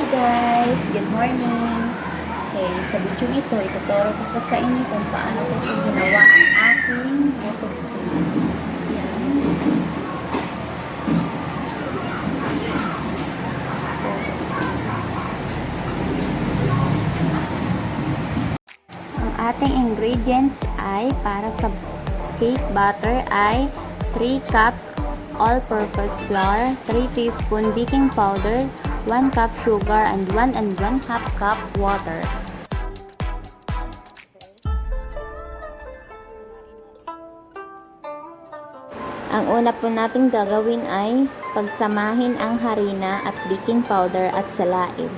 guys! Good morning! Okay, sa video ito, ituturo ko po sa inyo kung paano ko po ginawa ang aking puto cake. Yan. Ang ating ingredients ay para sa cake batter ay 3 cups all-purpose flour, 3 teaspoon baking powder, 1 cup sugar, and 1 1/2 cup water. Ang una po natin gagawin ay pagsamahin ang harina at baking powder at salain.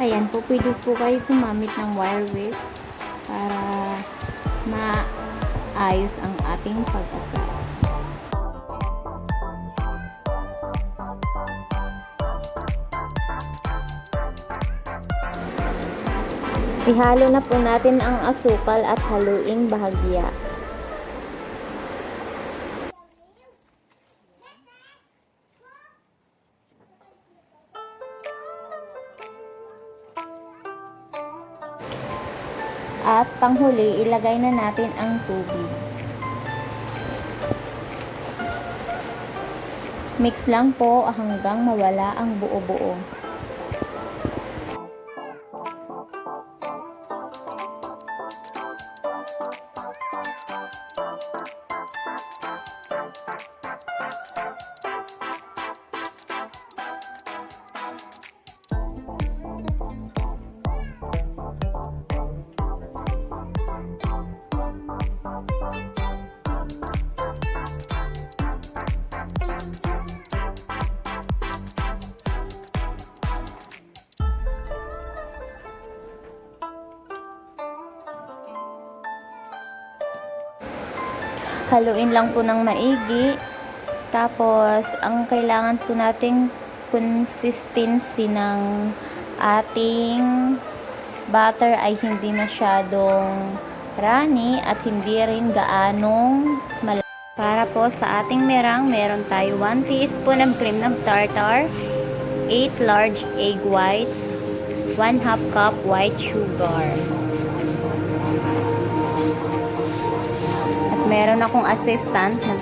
Ayan po, pwede po kayo gumamit ng wire whisk para maayos ang ating pag-asa. Ihalo na po natin ang asukal at haluing bahagya. At panghuli, ilagay na natin ang tubig. Mix lang po hanggang mawala ang buo-buo. Haluin lang po ng maigi. Tapos, ang kailangan po nating consistency ng ating butter ay hindi masyadong runny at hindi rin gaanong malaki. Para po sa ating merang, meron tayo 1 teaspoon ng cream ng tartar, 8 large egg whites, 1/2 cup white sugar. Meron akong assistant na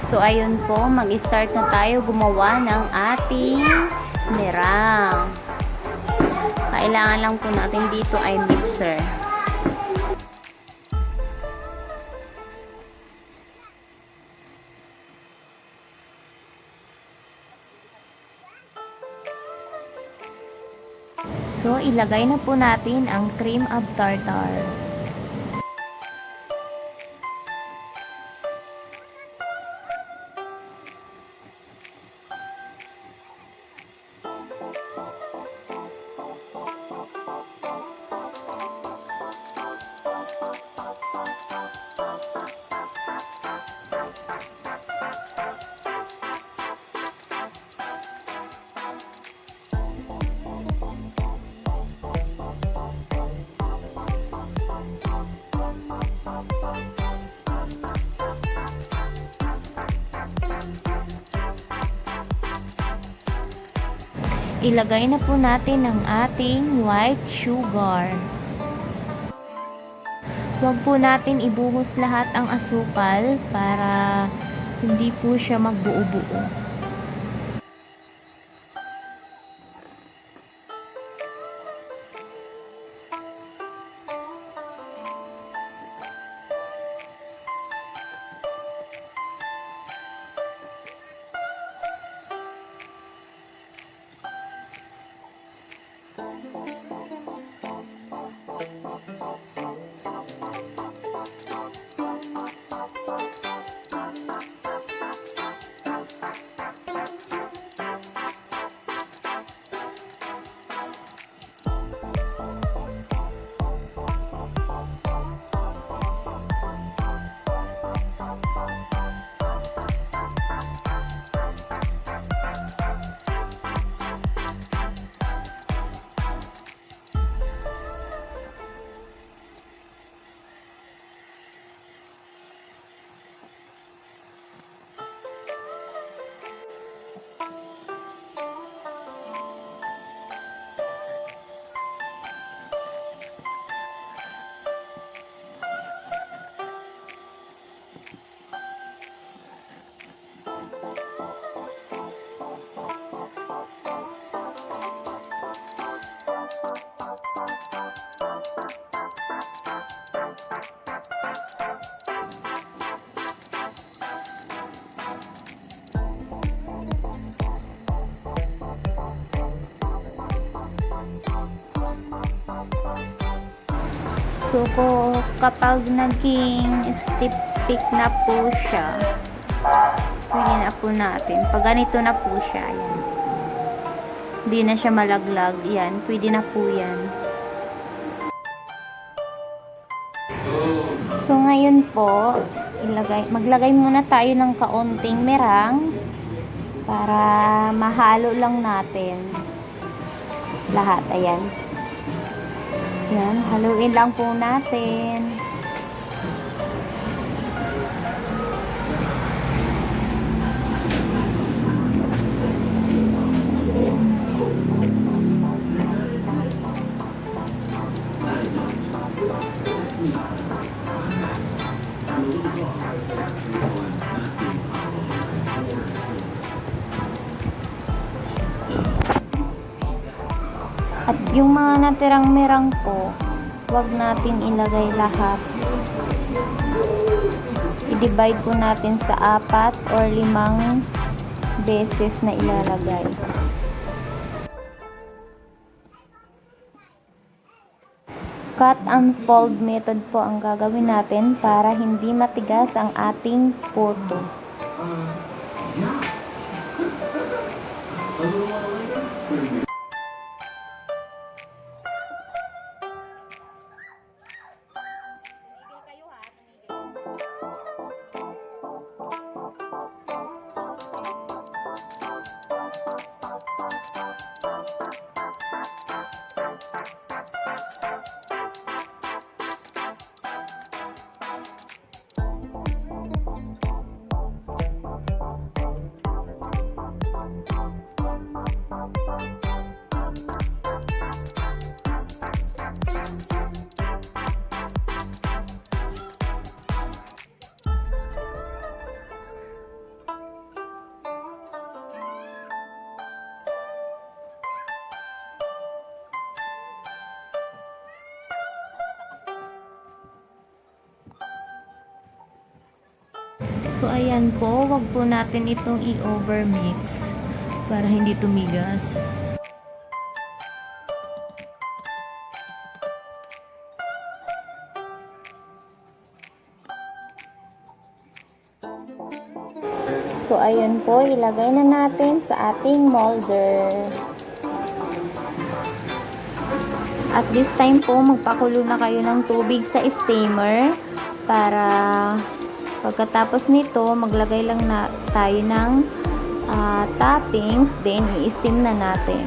So, ayun po, mag-start na tayo gumawa ng ating merang. Kailangan lang po natin dito ay mixer. So, ilagay na po natin ang cream of tartar. Ilagay na po natin ang ating white sugar. Huwag po natin ibuhos lahat ang asukal para hindi po siya magbuo-buo. So, kapag naging stick na po siya, pwede na po natin. Pag ganito na po siya, ayan. Hindi na siya malaglag, yan. Pwede na po yan. So, ngayon po, maglagay muna tayo ng kaunting merang para mahalo lang natin lahat. Ayan. Yan, haluin lang po natin. At yung mga natirang merang po, wag natin ilagay lahat. I-divide po natin sa 4 or 5 beses na ilalagay. Cut and fold method po ang gagawin natin para hindi matigas ang ating puto. So, ayan po, wag po natin itong i-overmix para hindi tumigas. So, ayan po, ilagay na natin sa ating molder. At this time po, magpakulo na kayo ng tubig sa steamer para pagkatapos nito, maglagay lang na tayo ng toppings, then i-steam na natin.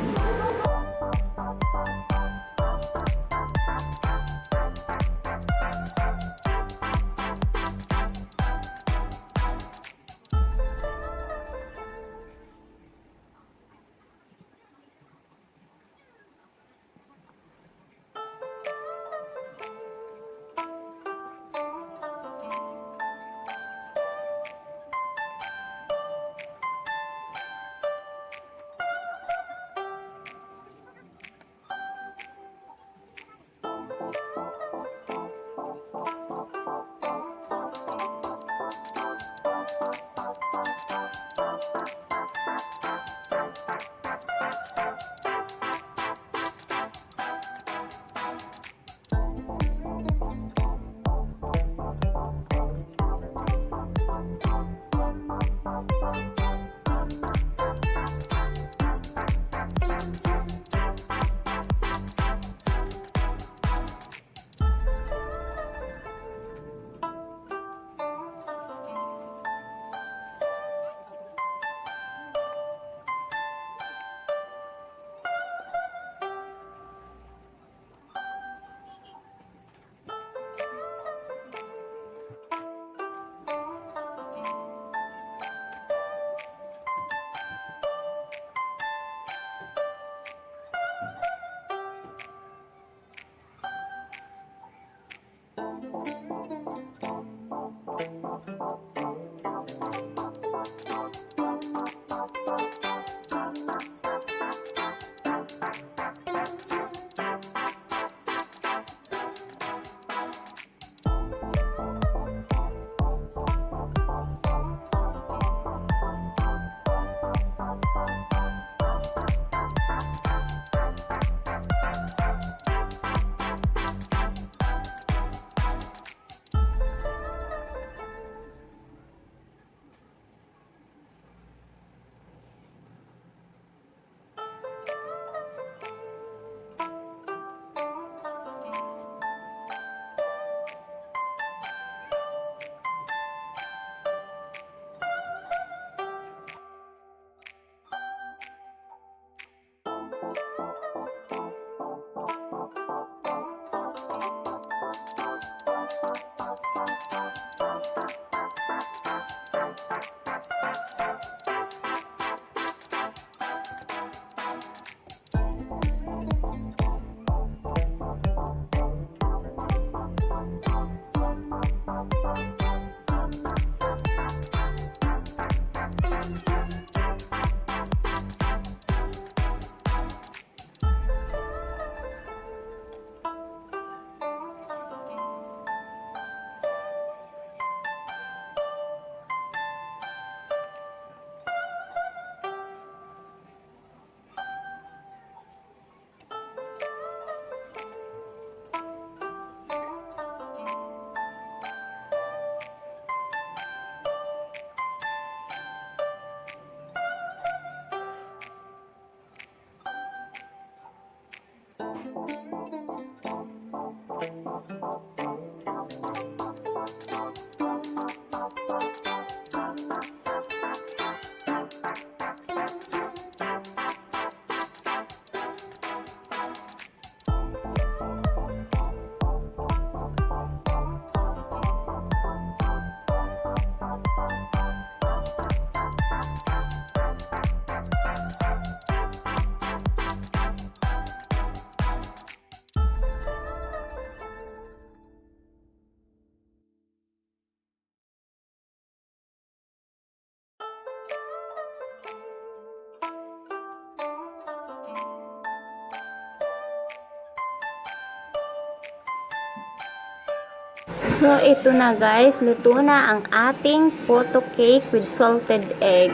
So, ito na guys, luto na ang ating photo cake with salted egg.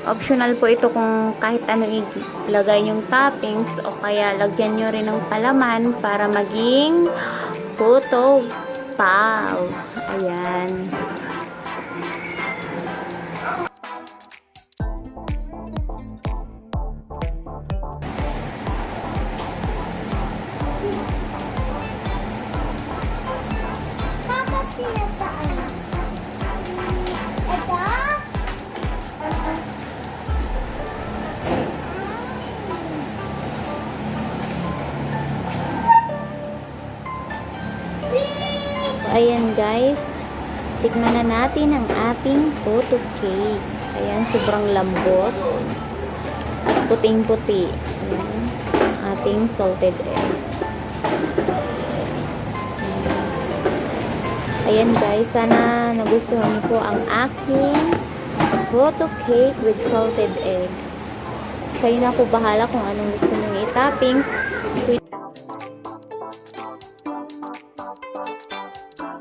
Optional po ito kung kahit ano ilagay yung toppings o kaya lagyan nyo rin ng palaman para maging photo paw. Ayan. Ayan guys, tikman na natin ang ating photo cake. Ayan, sobrang lambot at puting-puti. Ayan, ating salted egg. Ayan guys, sana nagustuhan niyo po ang aking photo cake with salted egg. Kayo na po bahala kung anong gusto nyo i-toppings.